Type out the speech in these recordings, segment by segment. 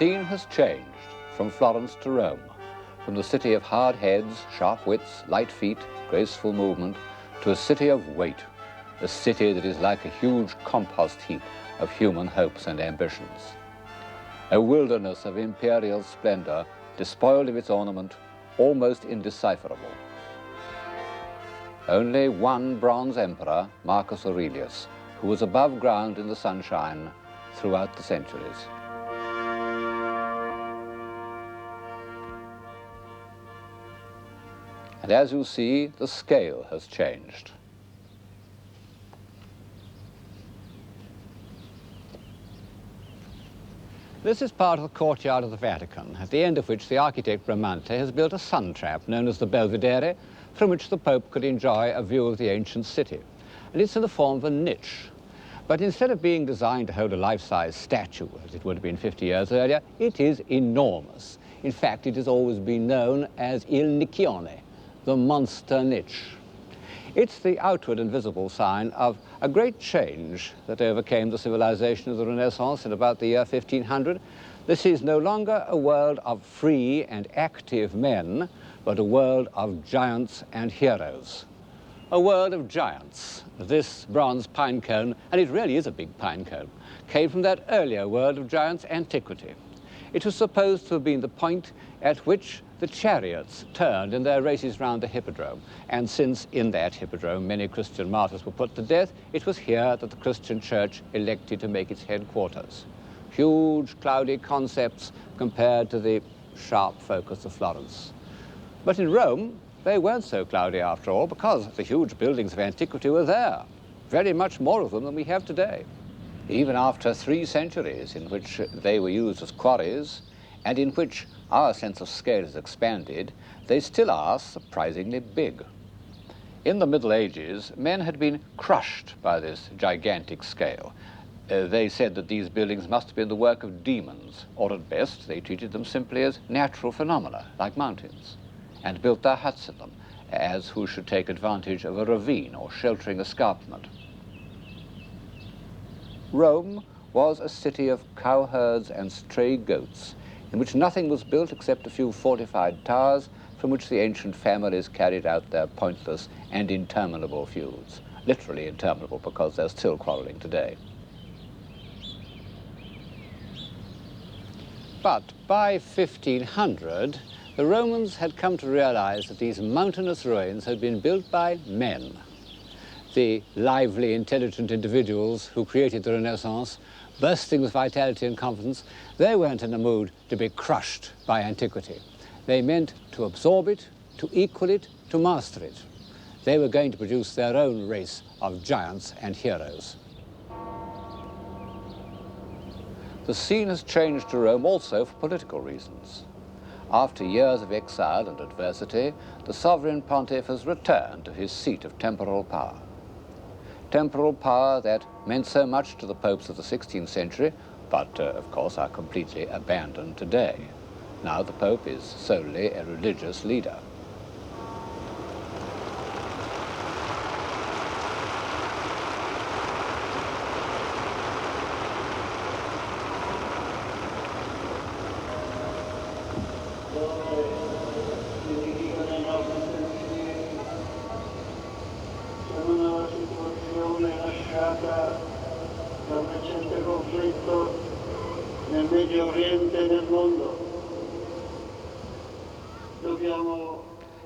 scene has changed from Florence to Rome, from the city of hard heads, sharp wits, light feet, graceful movement, to a city of weight, a city that is like a huge compost heap of human hopes and ambitions. A wilderness of imperial splendor, despoiled of its ornament, almost indecipherable. Only one bronze emperor, Marcus Aurelius, who was above ground in the sunshine throughout the centuries. And as you see, the scale has changed. This is part of the courtyard of the Vatican, at the end of which the architect Bramante has built a sun trap known as the Belvedere, from which the Pope could enjoy a view of the ancient city. And it's in the form of a niche. But instead of being designed to hold a life-size statue, as it would have been 50 years earlier, it is enormous. In fact, it has always been known as Il Nicchione, the monster niche. It's the outward and visible sign of a great change that overcame the civilization of the Renaissance in about the year 1500. This is no longer a world of free and active men, but a world of giants and heroes. A world of giants. This bronze pine cone, and it really is a big pine cone, came from that earlier world of giants, antiquity. It was supposed to have been the point at which the chariots turned in their races round the hippodrome. And since in that hippodrome many Christian martyrs were put to death, it was here that the Christian church elected to make its headquarters. Huge, cloudy concepts compared to the sharp focus of Florence. But in Rome, they weren't so cloudy after all, because the huge buildings of antiquity were there. Very much more of them than we have today. Even after 3 centuries in which they were used as quarries, and in which our sense of scale has expanded, they still are surprisingly big. In the Middle Ages, men had been crushed by this gigantic scale. They said that these buildings must have been the work of demons, or at best they treated them simply as natural phenomena, like mountains, and built their huts in them, as who should take advantage of a ravine or sheltering escarpment. Rome was a city of cowherds and stray goats, in which nothing was built except a few fortified towers from which the ancient families carried out their pointless and interminable feuds. Literally interminable, because they're still quarreling today. But by 1500, the Romans had come to realize that these mountainous ruins had been built by men. The lively, intelligent individuals who created the Renaissance, bursting with vitality and confidence, they weren't in a mood to be crushed by antiquity. They meant to absorb it, to equal it, to master it. They were going to produce their own race of giants and heroes. The scene has changed to Rome also for political reasons. After years of exile and adversity, the sovereign pontiff has returned to his seat of temporal power. Temporal power that meant so much to the popes of the 16th century, but of course are completely abandoned today. Now the Pope is solely a religious leader.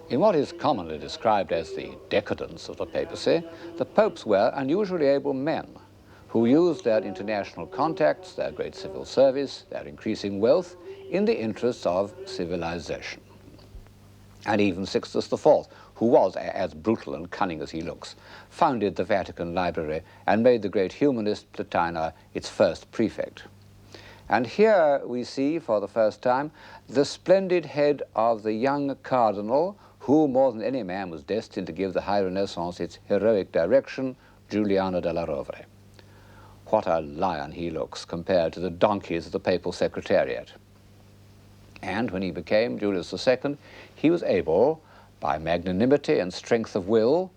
In what is commonly described as the decadence of the papacy, the popes were unusually able men who used their international contacts, their great civil service, their increasing wealth in the interests of civilization. And even Sixtus IV, who was as brutal and cunning as he looks, founded the Vatican Library and made the great humanist Plotina its first prefect. And here we see, for the first time, the splendid head of the young cardinal who, more than any man, was destined to give the high Renaissance its heroic direction, Giuliano della Rovere. What a lion he looks compared to the donkeys of the papal secretariat. And when he became Julius II, he was able, by magnanimity and strength of will,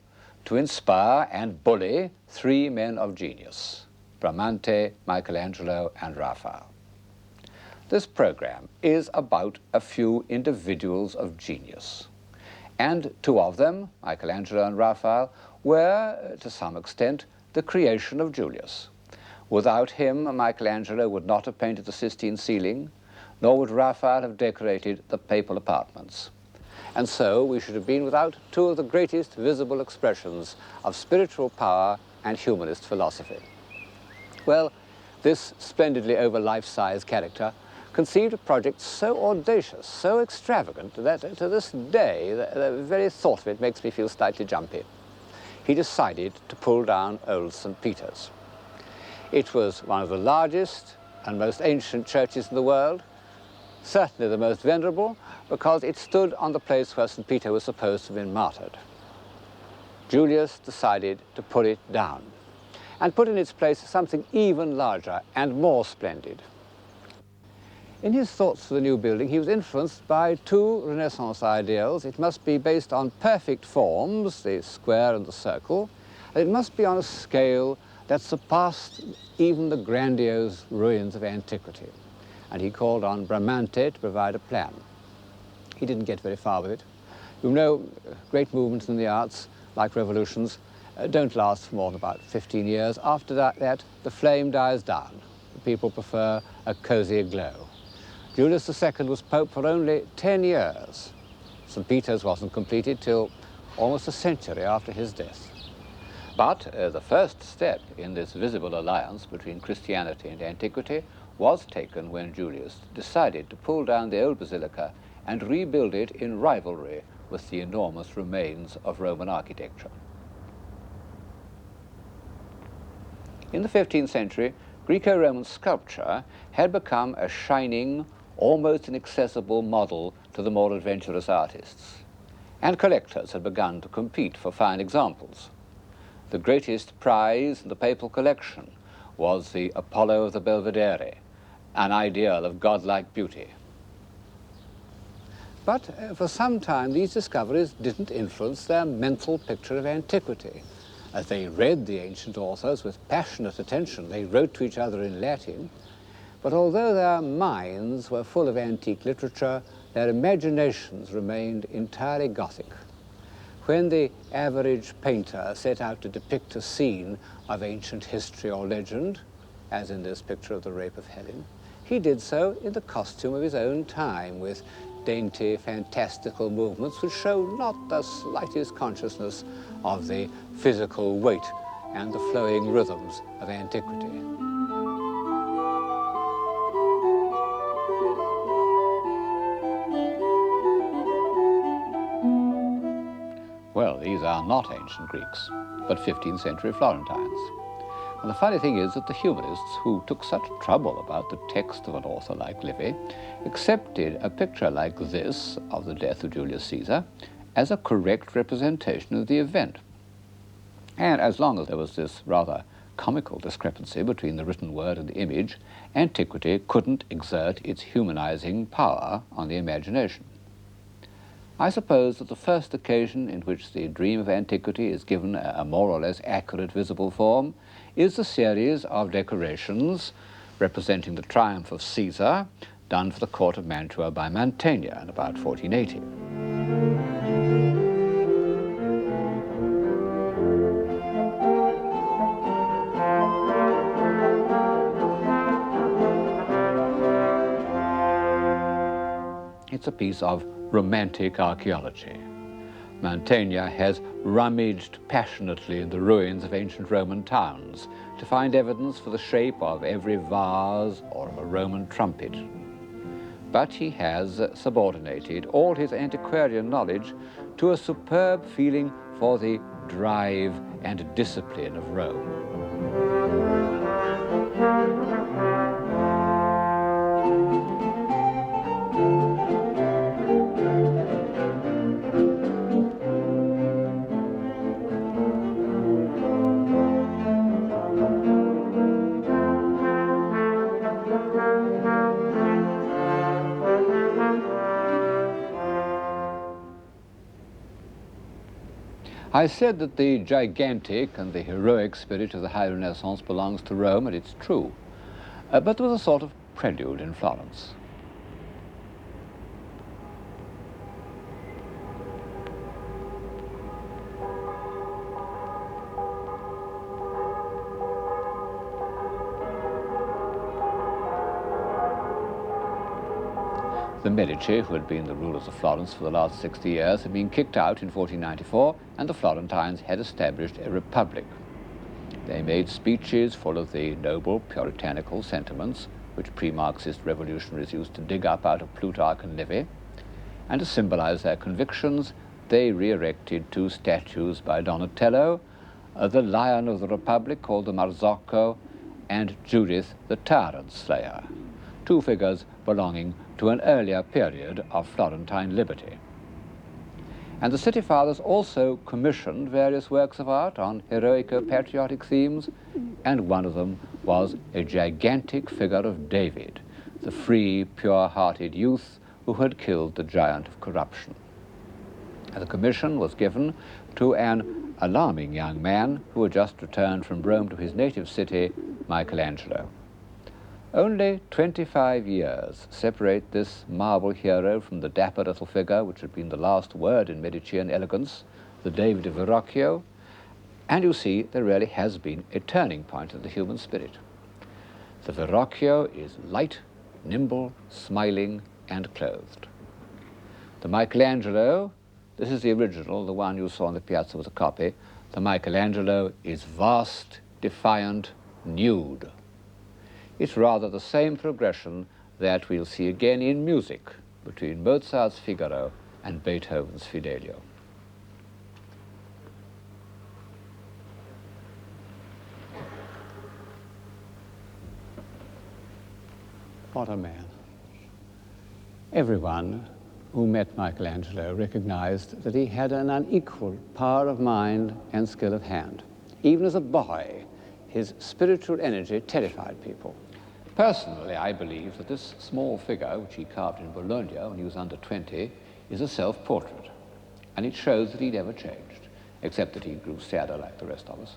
to inspire and bully 3 men of genius, Bramante, Michelangelo, and Raphael. This program is about a few individuals of genius. And two of them, Michelangelo and Raphael, were, to some extent, the creation of Julius. Without him, Michelangelo would not have painted the Sistine ceiling, nor would Raphael have decorated the papal apartments. And so we should have been without two of the greatest visible expressions of spiritual power and humanist philosophy. Well, this splendidly over life-size character conceived a project so audacious, so extravagant, that to this day, the very thought of it makes me feel slightly jumpy. He decided to pull down old St. Peter's. It was one of the largest and most ancient churches in the world, certainly the most venerable, because it stood on the place where St. Peter was supposed to have been martyred. Julius decided to pull it down and put in its place something even larger and more splendid. In his thoughts for the new building, he was influenced by two Renaissance ideals. It must be based on perfect forms, the square and the circle, and it must be on a scale that surpassed even the grandiose ruins of antiquity. And he called on Bramante to provide a plan. He didn't get very far with it. You know, great movements in the arts, like revolutions, don't last for more than about 15 years. After that, the flame dies down. The people prefer a cozier glow. Julius II was Pope for only 10 years. St. Peter's wasn't completed till almost a century after his death. But the first step in this visible alliance between Christianity and antiquity was taken when Julius decided to pull down the old basilica and rebuild it in rivalry with the enormous remains of Roman architecture. In the 15th century, Greco-Roman sculpture had become a shining, almost inaccessible model to the more adventurous artists. And collectors had begun to compete for fine examples. The greatest prize in the papal collection was the Apollo of the Belvedere, an ideal of godlike beauty. But for some time, these discoveries didn't influence their mental picture of antiquity. As they read the ancient authors with passionate attention, they wrote to each other in Latin. But although their minds were full of antique literature, their imaginations remained entirely Gothic. When the average painter set out to depict a scene of ancient history or legend, as in this picture of the Rape of Helen, he did so in the costume of his own time, with dainty, fantastical movements which show not the slightest consciousness of the physical weight and the flowing rhythms of antiquity. Well, these are not ancient Greeks, but 15th century Florentines. And the funny thing is that the humanists, who took such trouble about the text of an author like Livy, accepted a picture like this of the death of Julius Caesar as a correct representation of the event. And as long as there was this rather comical discrepancy between the written word and the image, antiquity couldn't exert its humanizing power on the imagination. I suppose that the first occasion in which the dream of antiquity is given a more or less accurate visible form is the series of decorations representing the triumph of Caesar, done for the court of Mantua by Mantegna in about 1480. It's a piece of romantic archaeology. Mantegna has rummaged passionately in the ruins of ancient Roman towns to find evidence for the shape of every vase or of a Roman trumpet. But he has subordinated all his antiquarian knowledge to a superb feeling for the drive and discipline of Rome. I said that the gigantic and the heroic spirit of the High Renaissance belongs to Rome, and it's true. But there was a sort of prelude in Florence. The Medici, who had been the rulers of Florence for the last 60 years, had been kicked out in 1494, and the Florentines had established a republic. They made speeches full of the noble puritanical sentiments which pre-Marxist revolutionaries used to dig up out of Plutarch and Livy, and to symbolize their convictions, they re-erected two statues by Donatello, the Lion of the Republic called the Marzocco, and Judith the Tyrant Slayer, two figures belonging to an earlier period of Florentine liberty. And the city fathers also commissioned various works of art on heroico-patriotic themes, and one of them was a gigantic figure of David, the free, pure-hearted youth who had killed the giant of corruption. And the commission was given to an alarming young man who had just returned from Rome to his native city, Michelangelo. Only 25 years separate this marble hero from the dapper little figure which had been the last word in Medician elegance, the David of Verrocchio, and you see there really has been a turning point in the human spirit. The Verrocchio is light, nimble, smiling, and clothed. The Michelangelo, this is the original, the one you saw on the piazza was a copy. The Michelangelo is vast, defiant, nude. It's rather the same progression that we'll see again in music between Mozart's Figaro and Beethoven's Fidelio. What a man. Everyone who met Michelangelo recognized that he had an unequaled power of mind and skill of hand. Even as a boy, his spiritual energy terrified people. Personally, I believe that this small figure, which he carved in Bologna when he was under 20, is a self-portrait. And it shows that he never changed, except that he grew sadder like the rest of us.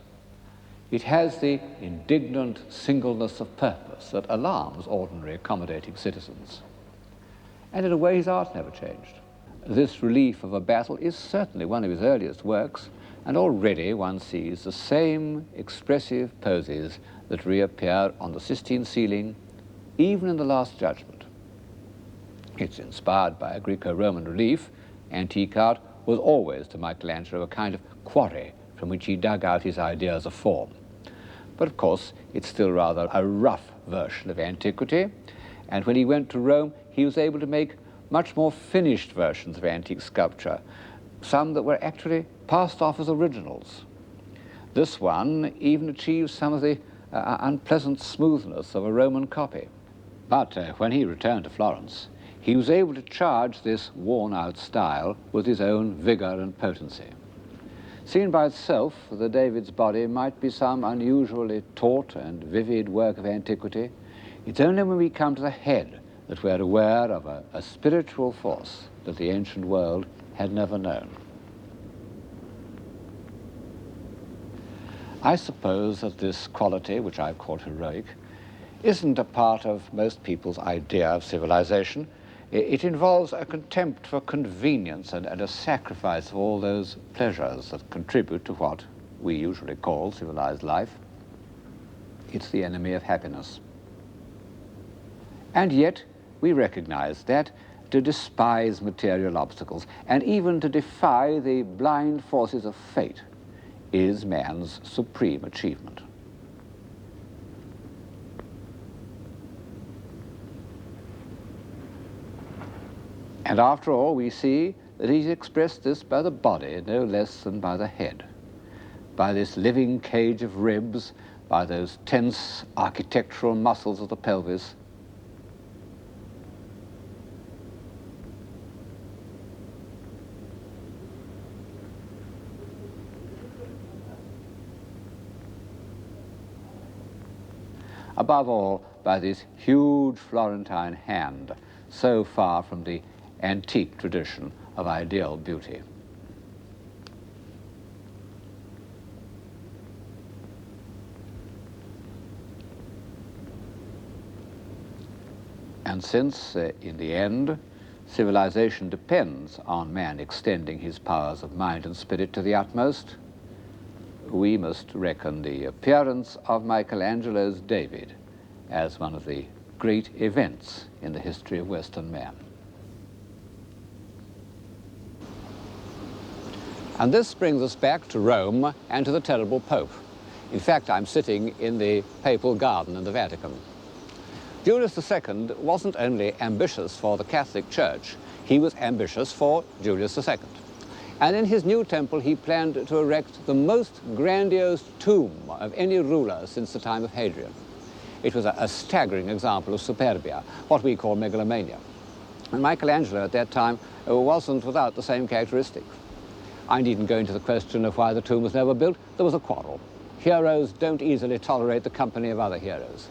It has the indignant singleness of purpose that alarms ordinary accommodating citizens. And in a way, his art never changed. This relief of a battle is certainly one of his earliest works, and already one sees the same expressive poses that reappear on the Sistine ceiling, even in the Last Judgment. It's inspired by a Greco-Roman relief. Antique art was always to Michelangelo a kind of quarry from which he dug out his ideas of form. But of course, it's still rather a rough version of antiquity, and when he went to Rome, he was able to make much more finished versions of antique sculpture, some that were actually passed off as originals. This one even achieves some of the unpleasant smoothness of a Roman copy. But when he returned to Florence, he was able to charge this worn-out style with his own vigor and potency. Seen by itself, the David's body might be some unusually taut and vivid work of antiquity. It's only when we come to the head that we're aware of a spiritual force that the ancient world had never known. I suppose that this quality, which I've called heroic, isn't a part of most people's idea of civilization. It involves a contempt for convenience and a sacrifice of all those pleasures that contribute to what we usually call civilized life. It's the enemy of happiness. And yet, we recognize that to despise material obstacles and even to defy the blind forces of fate is man's supreme achievement. And after all, we see that he's expressed this by the body no less than by the head, by this living cage of ribs, by those tense architectural muscles of the pelvis. Above all, by this huge Florentine hand, so far from the antique tradition of ideal beauty. And since, in the end, civilization depends on man extending his powers of mind and spirit to the utmost, we must reckon the appearance of Michelangelo's David as one of the great events in the history of Western man. And this brings us back to Rome and to the terrible Pope. In fact, I'm sitting in the papal garden in the Vatican. Julius II wasn't only ambitious for the Catholic Church, he was ambitious for Julius II. And in his new temple, he planned to erect the most grandiose tomb of any ruler since the time of Hadrian. It was a staggering example of superbia, what we call megalomania. And Michelangelo at that time wasn't without the same characteristics. I needn't go into the question of why the tomb was never built. There was a quarrel. Heroes don't easily tolerate the company of other heroes.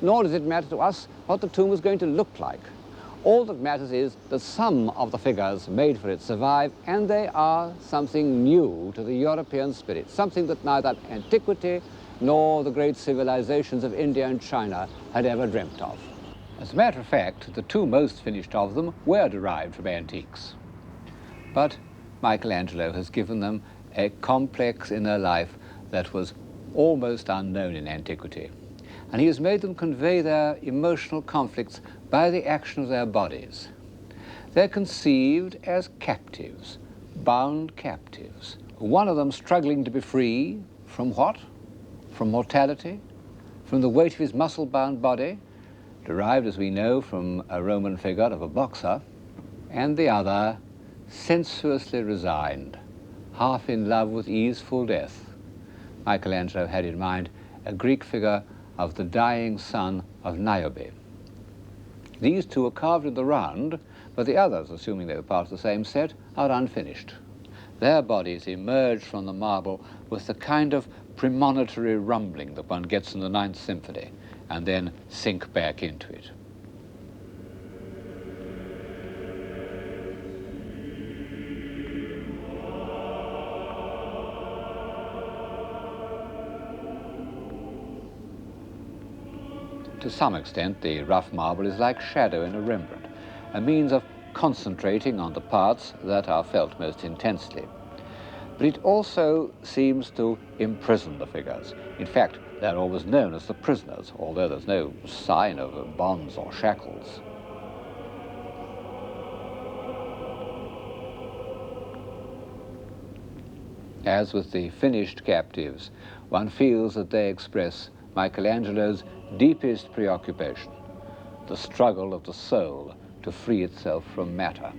Nor does it matter to us what the tomb was going to look like. All that matters is that some of the figures made for it survive, and they are something new to the European spirit, something that neither antiquity nor the great civilizations of India and China had ever dreamt of. As a matter of fact, the two most finished of them were derived from antiques. But Michelangelo has given them a complex inner life that was almost unknown in antiquity. And he has made them convey their emotional conflicts by the action of their bodies. They're conceived as captives, bound captives. One of them struggling to be free from what? From mortality, from the weight of his muscle-bound body, derived, as we know, from a Roman figure of a boxer, and the other sensuously resigned, half in love with easeful death. Michelangelo had in mind a Greek figure of the dying son of Niobe. These two are carved in the round, but the others, assuming they were part of the same set, are unfinished. Their bodies emerge from the marble with the kind of premonitory rumbling that one gets in the Ninth Symphony, and then sink back into it. To some extent, the rough marble is like shadow in a Rembrandt, a means of concentrating on the parts that are felt most intensely. But it also seems to imprison the figures. In fact, they're always known as the prisoners, although there's no sign of bonds or shackles. As with the finished captives, one feels that they express Michelangelo's deepest preoccupation, the struggle of the soul to free itself from matter.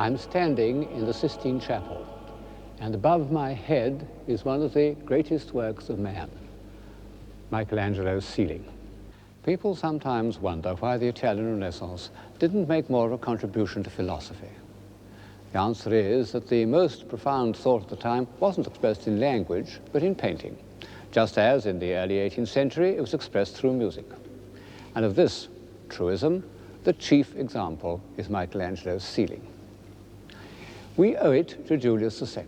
I'm standing in the Sistine Chapel, and above my head is one of the greatest works of man, Michelangelo's ceiling. People sometimes wonder why the Italian Renaissance didn't make more of a contribution to philosophy. The answer is that the most profound thought at the time wasn't expressed in language, but in painting, just as in the early 18th century it was expressed through music. And of this truism, the chief example is Michelangelo's ceiling. We owe it to Julius II.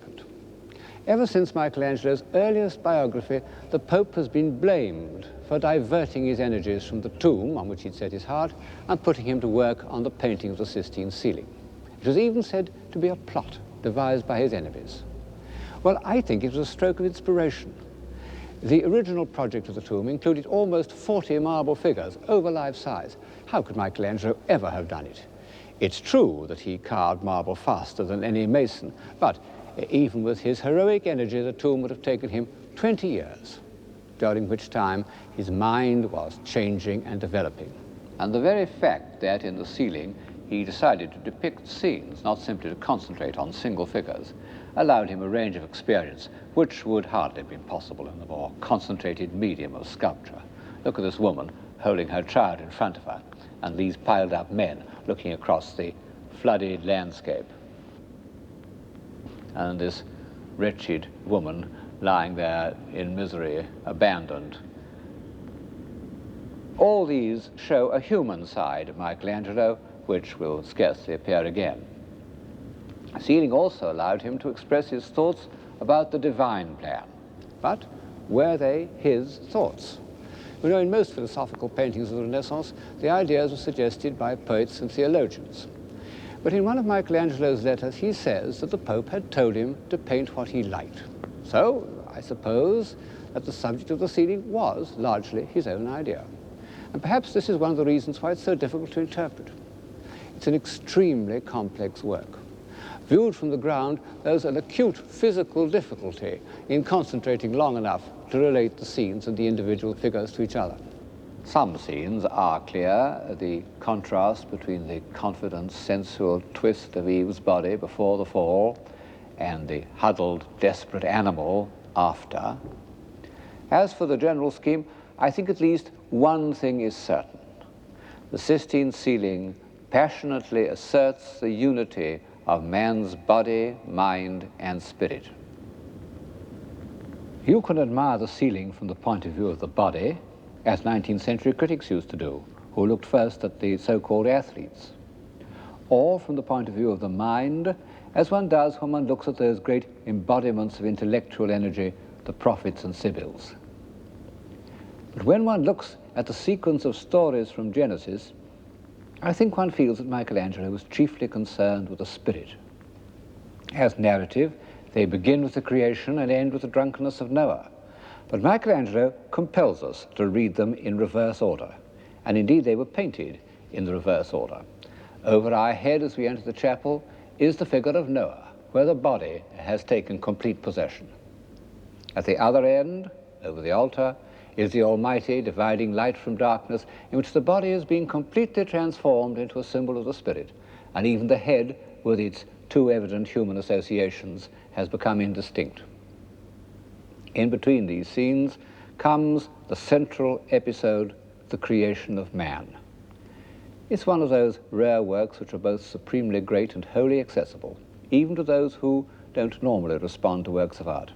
Ever since Michelangelo's earliest biography, the Pope has been blamed for diverting his energies from the tomb on which he'd set his heart and putting him to work on the painting of the Sistine ceiling. It was even said to be a plot devised by his enemies. Well, I think it was a stroke of inspiration. The original project of the tomb included almost 40 marble figures, over life size. How could Michelangelo ever have done it? It's true that he carved marble faster than any mason, but even with his heroic energy, the tomb would have taken him 20 years, during which time his mind was changing and developing. And the very fact that in the ceiling he decided to depict scenes, not simply to concentrate on single figures, allowed him a range of experience which would hardly have been possible in the more concentrated medium of sculpture. Look at this woman holding her child in front of her, and these piled up men looking across the flooded landscape. And this wretched woman lying there in misery, abandoned. All these show a human side of Michelangelo, which will scarcely appear again. The ceiling also allowed him to express his thoughts about the divine plan. But were they his thoughts? You know, in most philosophical paintings of the Renaissance, the ideas were suggested by poets and theologians. But in one of Michelangelo's letters, he says that the Pope had told him to paint what he liked. So I suppose that the subject of the ceiling was largely his own idea. And perhaps this is one of the reasons why it's so difficult to interpret. It's an extremely complex work. Viewed from the ground, there's an acute physical difficulty in concentrating long enough to relate the scenes and the individual figures to each other. Some scenes are clear, the contrast between the confident, sensual twist of Eve's body before the fall and the huddled, desperate animal after. As for the general scheme, I think at least one thing is certain. The Sistine ceiling passionately asserts the unity of man's body, mind, and spirit. You can admire the ceiling from the point of view of the body, as 19th century critics used to do, who looked first at the so-called athletes, or from the point of view of the mind, as one does when one looks at those great embodiments of intellectual energy, the prophets and sibyls. But when one looks at the sequence of stories from Genesis, I think one feels that Michelangelo was chiefly concerned with the spirit. As narrative, they begin with the creation and end with the drunkenness of Noah. But Michelangelo compels us to read them in reverse order, and indeed they were painted in the reverse order. Over our head as we enter the chapel is the figure of Noah, where the body has taken complete possession. At the other end, over the altar, is the Almighty dividing light from darkness, in which the body is being completely transformed into a symbol of the spirit, and even the head, with its too evident human associations, has become indistinct. In between these scenes comes the central episode, the creation of man. It's one of those rare works which are both supremely great and wholly accessible, even to those who don't normally respond to works of art.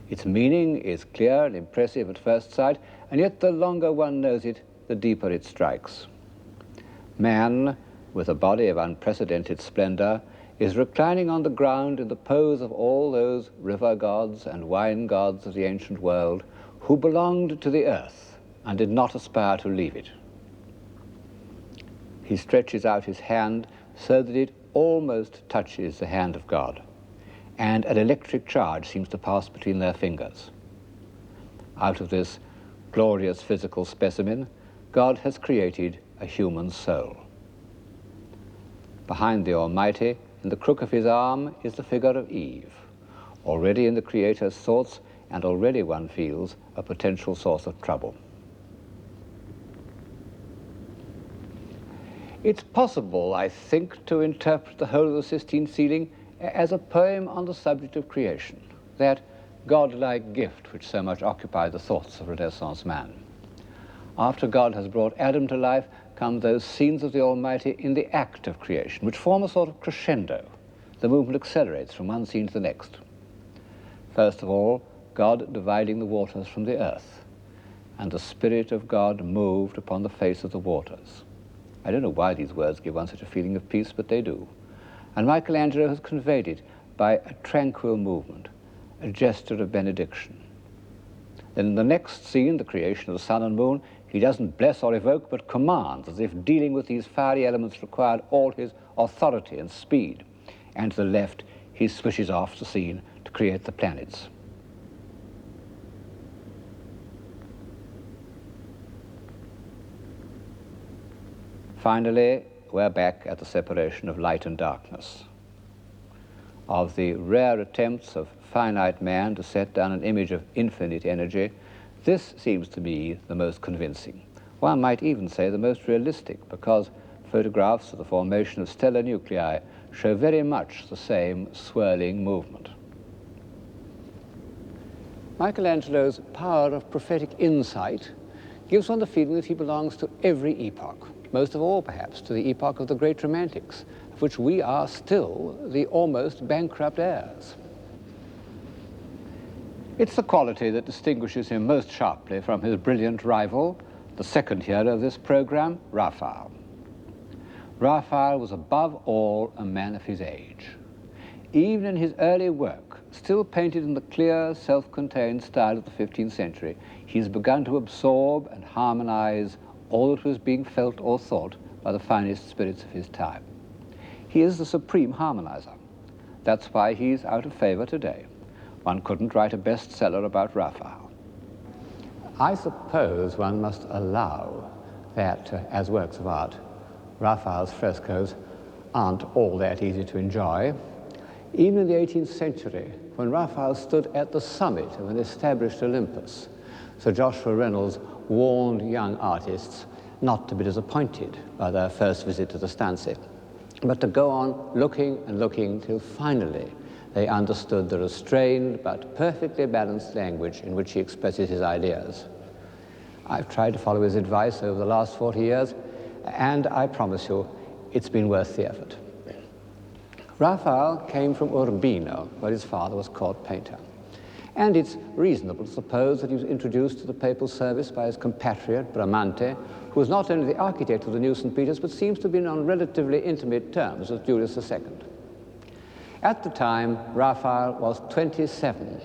Its meaning is clear and impressive at first sight, and yet the longer one knows it, the deeper it strikes. Man, with a body of unprecedented splendor, is reclining on the ground in the pose of all those river gods and wine gods of the ancient world who belonged to the earth and did not aspire to leave it. He stretches out his hand so that it almost touches the hand of God, and an electric charge seems to pass between their fingers. Out of this glorious physical specimen, God has created a human soul. Behind the Almighty, in the crook of his arm, is the figure of Eve, already in the Creator's thoughts, and already one feels a potential source of trouble. It's possible, I think, to interpret the whole of the Sistine ceiling as a poem on the subject of creation, that godlike gift which so much occupied the thoughts of Renaissance man. After God has brought Adam to life, come those scenes of the Almighty in the act of creation, which form a sort of crescendo. The movement accelerates from one scene to the next. First of all, God dividing the waters from the earth, and the Spirit of God moved upon the face of the waters. I don't know why these words give one such a feeling of peace, but they do. And Michelangelo has conveyed it by a tranquil movement, a gesture of benediction. Then in the next scene, the creation of the sun and moon, he doesn't bless or evoke, but commands, as if dealing with these fiery elements required all his authority and speed. And to the left, he switches off the scene to create the planets. Finally, we're back at the separation of light and darkness. Of the rare attempts of finite man to set down an image of infinite energy, this seems to me the most convincing. One might even say the most realistic, because photographs of the formation of stellar nuclei show very much the same swirling movement. Michelangelo's power of prophetic insight gives one the feeling that he belongs to every epoch, most of all, perhaps, to the epoch of the great Romantics, of which we are still the almost bankrupt heirs. It's the quality that distinguishes him most sharply from his brilliant rival, the second hero of this program, Raphael. Raphael was above all a man of his age. Even in his early work, still painted in the clear, self-contained style of the 15th century, he's begun to absorb and harmonize all that was being felt or thought by the finest spirits of his time. He is the supreme harmonizer. That's why he's out of favor today. One couldn't write a bestseller about Raphael. I suppose one must allow that, as works of art, Raphael's frescoes aren't all that easy to enjoy. Even in the 18th century, when Raphael stood at the summit of an established Olympus, Sir Joshua Reynolds warned young artists not to be disappointed by their first visit to the Stanze, but to go on looking and looking till finally they understood the restrained but perfectly balanced language in which he expresses his ideas. I've tried to follow his advice over the last 40 years, and I promise you, it's been worth the effort. Raphael came from Urbino, where his father was court painter. And it's reasonable to suppose that he was introduced to the papal service by his compatriot, Bramante, who was not only the architect of the new St. Peter's, but seems to have been on relatively intimate terms with Julius II. At the time, Raphael was 27.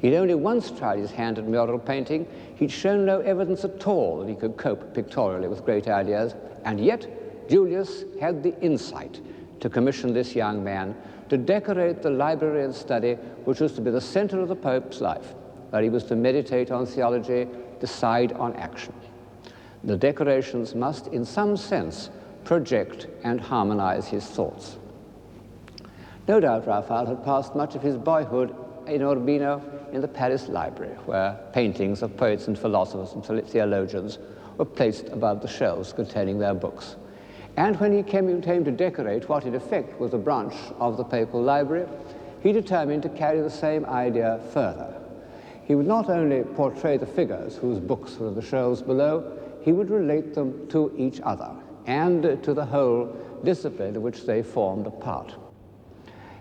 He'd only once tried his hand at mural painting. He'd shown no evidence at all that he could cope pictorially with great ideas, and yet Julius had the insight to commission this young man to decorate the library and study which was to be the center of the Pope's life, where he was to meditate on theology, decide on action. The decorations must, in some sense, project and harmonize his thoughts. No doubt Raphael had passed much of his boyhood in Urbino in the Paris Library, where paintings of poets and philosophers and theologians were placed above the shelves containing their books. And when he came to decorate what in effect was a branch of the papal library, he determined to carry the same idea further. He would not only portray the figures whose books were on the shelves below, he would relate them to each other and to the whole discipline of which they formed a part.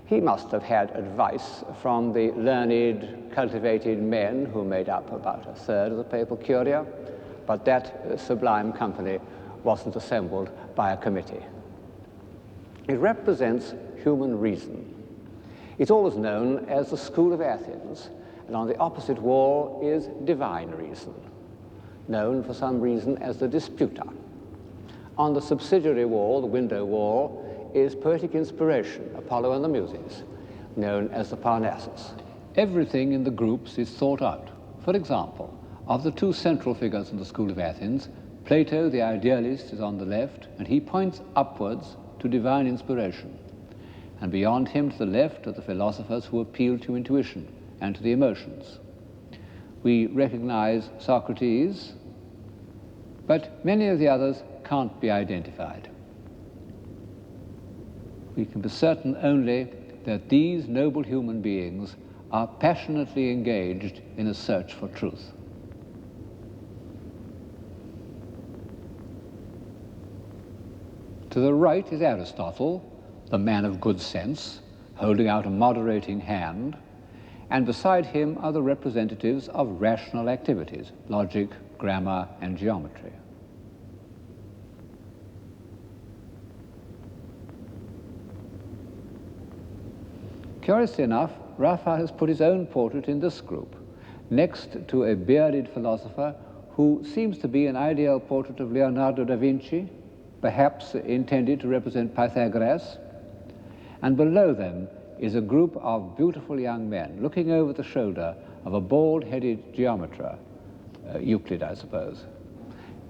He must have had advice from the learned, cultivated men who made up about a third of the papal curia, but that sublime company wasn't assembled by a committee. It represents human reason. It's always known as the School of Athens, and on the opposite wall is divine reason, known for some reason as the Disputa. On the subsidiary wall, the window wall, is poetic inspiration, Apollo and the Muses, known as the Parnassus. Everything in the groups is thought out. For example, of the two central figures in the School of Athens, Plato, the idealist, is on the left, and he points upwards to divine inspiration. And beyond him, to the left, are the philosophers who appeal to intuition and to the emotions. We recognize Socrates, but many of the others can't be identified. We can be certain only that these noble human beings are passionately engaged in a search for truth. To the right is Aristotle, the man of good sense, holding out a moderating hand, and beside him are the representatives of rational activities, logic, grammar, and geometry. Curiously enough, Raphael has put his own portrait in this group, next to a bearded philosopher who seems to be an ideal portrait of Leonardo da Vinci, perhaps intended to represent Pythagoras. And below them is a group of beautiful young men looking over the shoulder of a bald-headed geometer, Euclid, I suppose.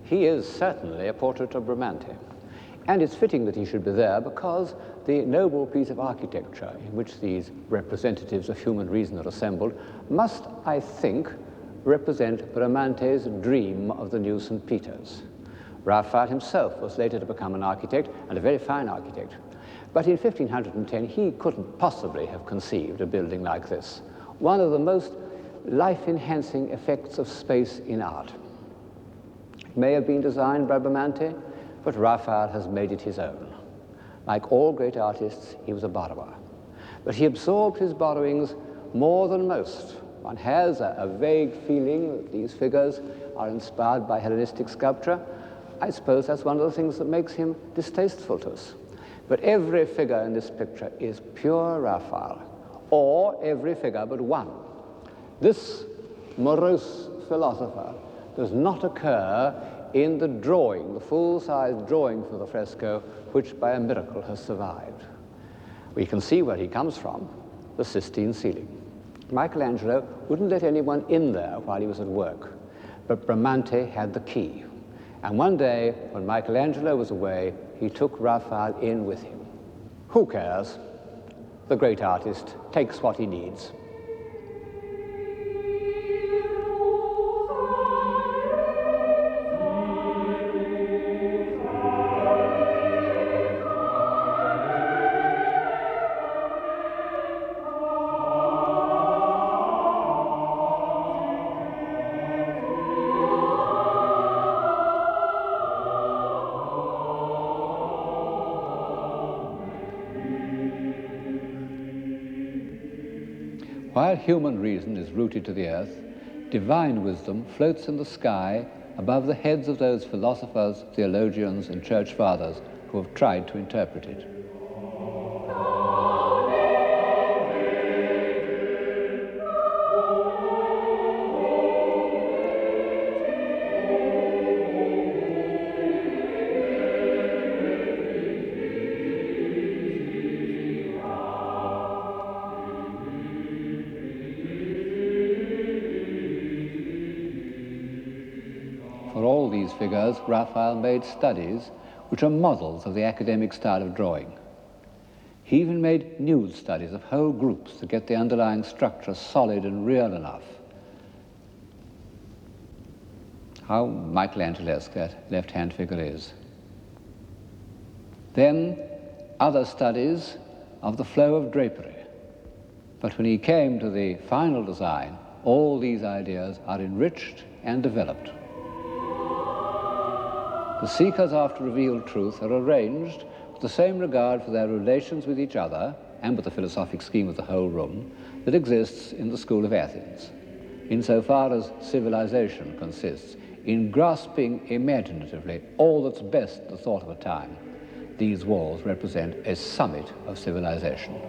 He is certainly a portrait of Bramante, and it's fitting that he should be there because the noble piece of architecture in which these representatives of human reason are assembled must, I think, represent Bramante's dream of the new St. Peter's. Raphael himself was later to become an architect, and a very fine architect. But in 1510, he couldn't possibly have conceived a building like this, one of the most life-enhancing effects of space in art. It may have been designed by Bramante, but Raphael has made it his own. Like all great artists, he was a borrower. But he absorbed his borrowings more than most. One has a vague feeling that these figures are inspired by Hellenistic sculpture. I suppose that's one of the things that makes him distasteful to us. But every figure in this picture is pure Raphael, or every figure but one. This morose philosopher does not occur in the drawing, the full-size drawing for the fresco, which by a miracle has survived. We can see where he comes from, the Sistine ceiling. Michelangelo wouldn't let anyone in there while he was at work, but Bramante had the key. And one day, when Michelangelo was away, he took Raphael in with him. Who cares? The great artist takes what he needs. While human reason is rooted to the earth, divine wisdom floats in the sky above the heads of those philosophers, theologians, and church fathers who have tried to interpret it. For all these figures, Raphael made studies which are models of the academic style of drawing. He even made nude studies of whole groups to get the underlying structure solid and real enough. How Michelangelo-esque that left-hand figure is. Then other studies of the flow of drapery. But when he came to the final design, all these ideas are enriched and developed. The seekers after revealed truth are arranged with the same regard for their relations with each other and with the philosophic scheme of the whole room that exists in the School of Athens, insofar as civilization consists in grasping imaginatively all that's best the thought of a time. These walls represent a summit of civilization.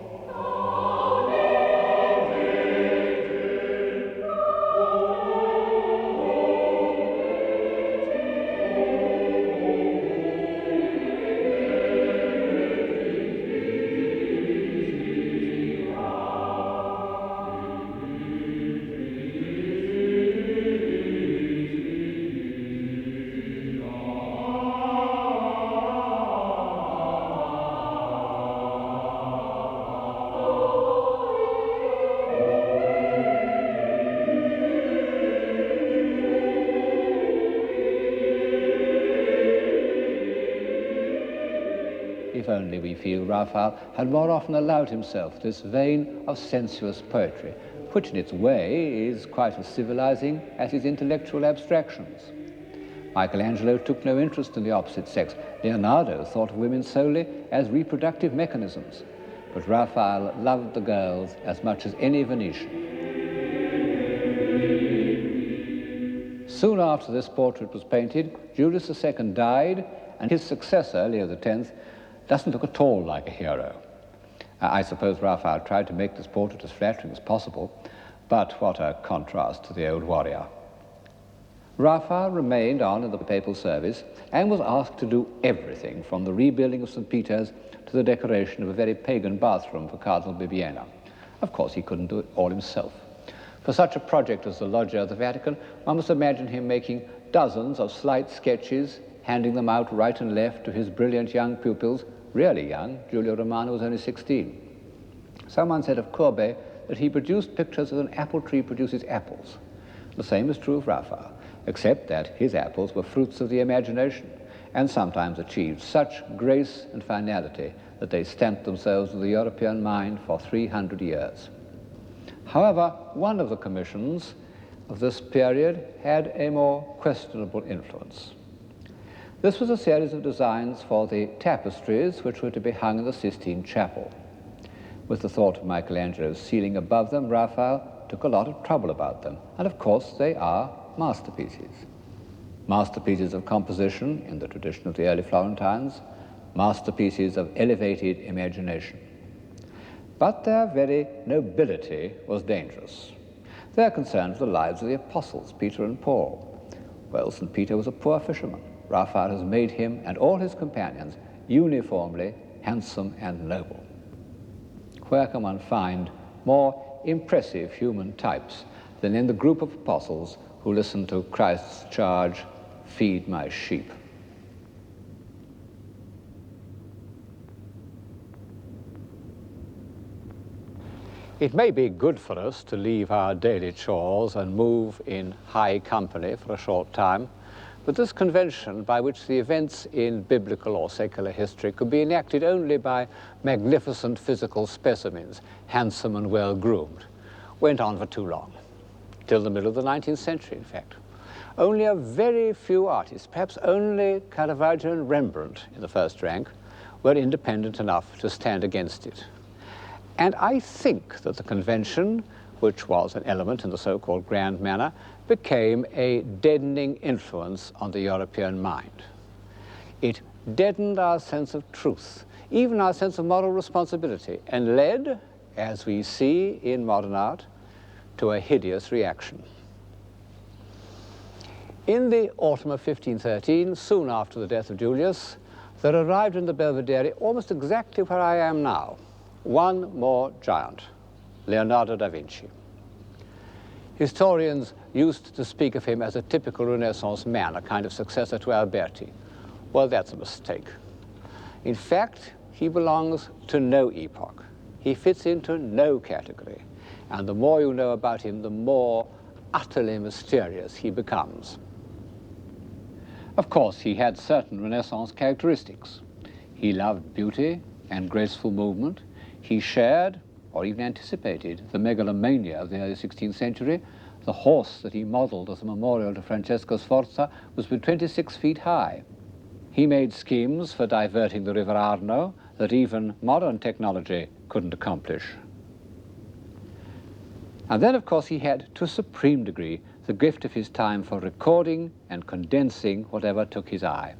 If only we feel Raphael had more often allowed himself this vein of sensuous poetry, which in its way is quite as civilizing as his intellectual abstractions. Michelangelo took no interest in the opposite sex. Leonardo thought of women solely as reproductive mechanisms, but Raphael loved the girls as much as any Venetian. Soon after this portrait was painted, Julius II died, and his successor, Leo X, doesn't look at all like a hero. I suppose Raphael tried to make this portrait as flattering as possible, But what a contrast to the old warrior. Raphael remained on in the papal service and was asked to do everything from the rebuilding of St. Peter's to the decoration of a very pagan bathroom for Cardinal Bibbiena. Of course, he couldn't do it all himself. For such a project as the Loggia of the Vatican, one must imagine him making dozens of slight sketches, handing them out right and left to his brilliant young pupils, really young. Giulio Romano was only 16. Someone said of Courbet that he produced pictures as an apple tree produces apples. The same is true of Raphael, except that his apples were fruits of the imagination and sometimes achieved such grace and finality that they stamped themselves in the European mind for 300 years. However, one of the commissions of this period had a more questionable influence. This was a series of designs for the tapestries which were to be hung in the Sistine Chapel. With the thought of Michelangelo's ceiling above them, Raphael took a lot of trouble about them, and of course they are masterpieces. Masterpieces of composition in the tradition of the early Florentines, masterpieces of elevated imagination. But their very nobility was dangerous. They are concerned with the lives of the apostles, Peter and Paul. Well, St. Peter was a poor fisherman. Raphael has made him and all his companions uniformly handsome and noble. Where can one find more impressive human types than in the group of apostles who listened to Christ's charge, "Feed my sheep"? It may be good for us to leave our daily chores and move in high company for a short time, but this convention by which the events in biblical or secular history could be enacted only by magnificent physical specimens, handsome and well-groomed, went on for too long, till the middle of the 19th century, in fact. Only a very few artists, perhaps only Caravaggio and Rembrandt in the first rank, were independent enough to stand against it. And I think that the convention, which was an element in the so-called grand manner, became a deadening influence on the European mind. It deadened our sense of truth, even our sense of moral responsibility, and led, as we see in modern art, to a hideous reaction. In the autumn of 1513, soon after the death of Julius, there arrived in the Belvedere, almost exactly where I am now, one more giant, Leonardo da Vinci. Historians used to speak of him as a typical Renaissance man, a kind of successor to Alberti. Well, that's a mistake. In fact, he belongs to no epoch. He fits into no category. And the more you know about him, the more utterly mysterious he becomes. Of course, he had certain Renaissance characteristics. He loved beauty and graceful movement. He shared, or even anticipated, the megalomania of the early 16th century. The horse that he modeled as a memorial to Francesco Sforza was 26 feet high. He made schemes for diverting the river Arno that even modern technology couldn't accomplish. And then, of course, he had, to a supreme degree, the gift of his time for recording and condensing whatever took his eye.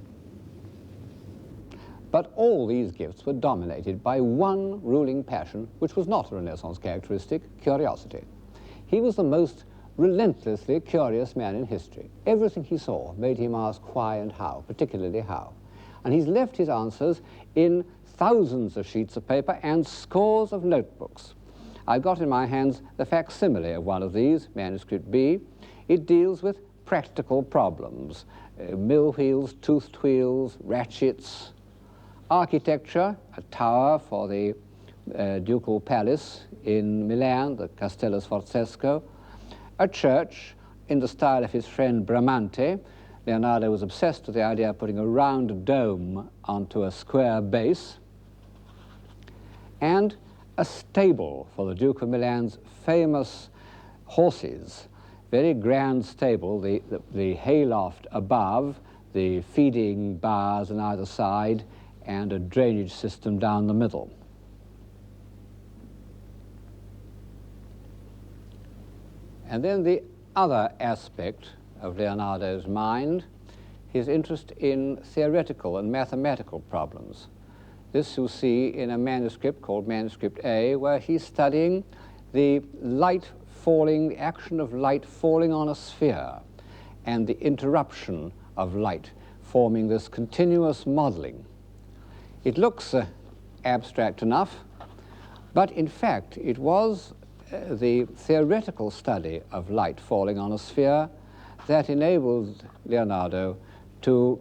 But all these gifts were dominated by one ruling passion, which was not a Renaissance characteristic: curiosity. He was the most relentlessly curious man in history. Everything he saw made him ask why and how, particularly how. And he's left his answers in thousands of sheets of paper and scores of notebooks. I've got in my hands the facsimile of one of these, manuscript B. It deals with practical problems, mill wheels, toothed wheels, ratchets, architecture, a tower for the ducal palace in Milan, the Castello Sforzesco, a church in the style of his friend Bramante. Leonardo was obsessed with the idea of putting a round dome onto a square base, and a stable for the Duke of Milan's famous horses. Very grand stable, the hayloft above, the feeding bars on either side, and a drainage system down the middle. And then the other aspect of Leonardo's mind, his interest in theoretical and mathematical problems. This you see in a manuscript called Manuscript A, where he's studying the light falling, the action of light falling on a sphere, and the interruption of light forming this continuous modeling. It looks abstract enough, but in fact it was the theoretical study of light falling on a sphere that enabled Leonardo to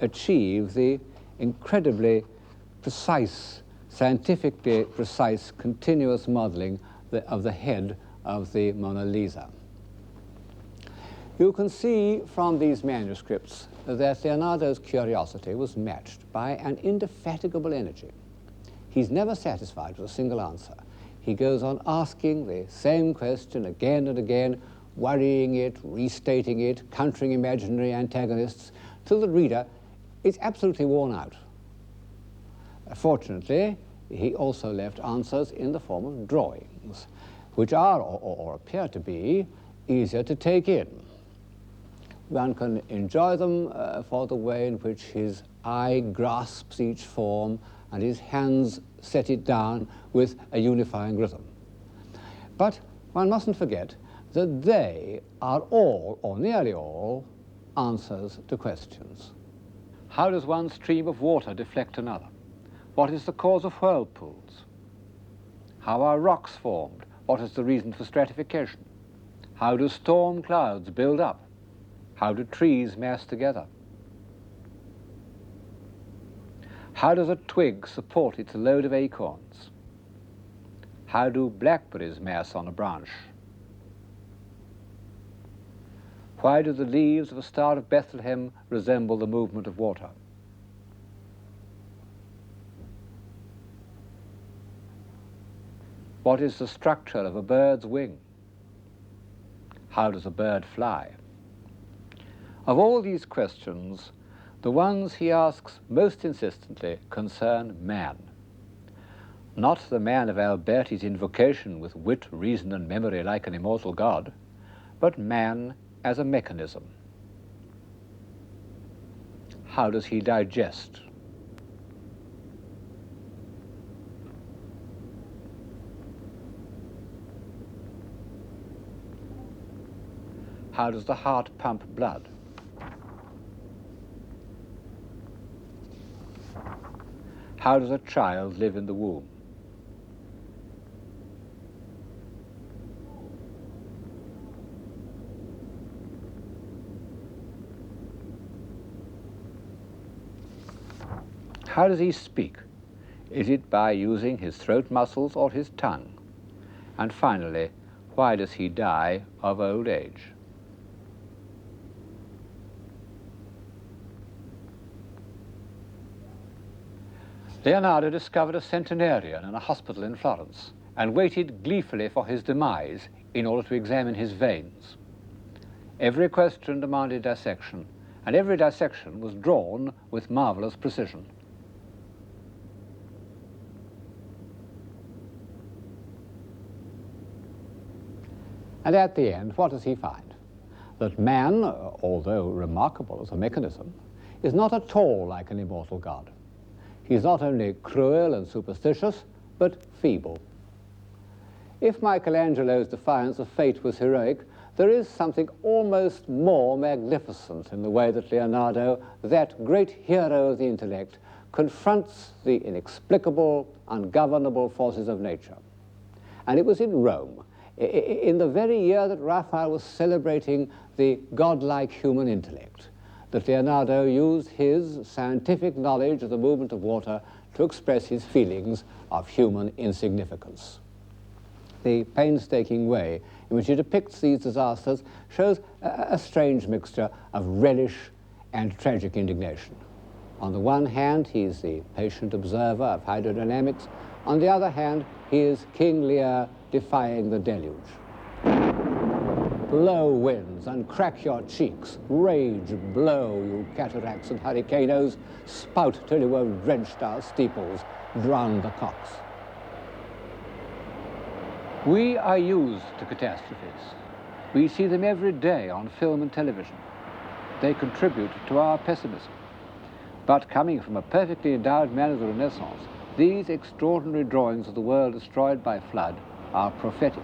achieve the incredibly precise, scientifically precise, continuous modeling of the head of the Mona Lisa. You can see from these manuscripts that Leonardo's curiosity was matched by an indefatigable energy. He's never satisfied with a single answer. He goes on asking the same question again and again, worrying it, restating it, countering imaginary antagonists, till the reader is absolutely worn out. Fortunately, he also left answers in the form of drawings, which are, or appear to be, easier to take in. One can enjoy them for the way in which his eye grasps each form and his hands set it down with a unifying rhythm. But one mustn't forget that they are all, or nearly all, answers to questions. How does one stream of water deflect another? What is the cause of whirlpools? How are rocks formed? What is the reason for stratification? How do storm clouds build up? How do trees mass together? How does a twig support its load of acorns? How do blackberries mass on a branch? Why do the leaves of a Star of Bethlehem resemble the movement of water? What is the structure of a bird's wing? How does a bird fly? Of all these questions, the ones he asks most insistently concern man. Not the man of Alberti's invocation with wit, reason, and memory like an immortal god, but man as a mechanism. How does he digest? How does the heart pump blood? How does a child live in the womb? How does he speak? Is it by using his throat muscles or his tongue? And finally, why does he die of old age? Leonardo discovered a centenarian in a hospital in Florence and waited gleefully for his demise in order to examine his veins. Every question demanded dissection, and every dissection was drawn with marvelous precision. And at the end, what does he find? That man, although remarkable as a mechanism, is not at all like an immortal god. He's not only cruel and superstitious, but feeble. If Michelangelo's defiance of fate was heroic, there is something almost more magnificent in the way that Leonardo, that great hero of the intellect, confronts the inexplicable, ungovernable forces of nature. And it was in Rome, in the very year that Raphael was celebrating the godlike human intellect, that Leonardo used his scientific knowledge of the movement of water to express his feelings of human insignificance. The painstaking way in which he depicts these disasters shows a strange mixture of relish and tragic indignation. On the one hand, he is the patient observer of hydrodynamics. On the other hand, he is King Lear defying the deluge. Blow winds and crack your cheeks, rage blow, you cataracts and hurricanos, spout till you have drenched our steeples, drown the cocks. We are used to catastrophes. We see them every day on film and television. They contribute to our pessimism. But coming from a perfectly endowed man of the Renaissance, these extraordinary drawings of the world destroyed by flood are prophetic.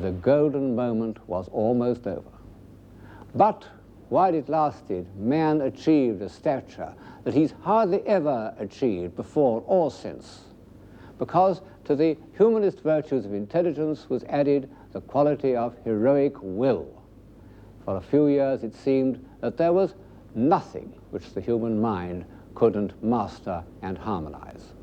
the golden moment was almost over. But while it lasted, man achieved a stature that he's hardly ever achieved before or since, because to the humanist virtues of intelligence was added the quality of heroic will. For a few years it seemed that there was nothing which the human mind couldn't master and harmonize.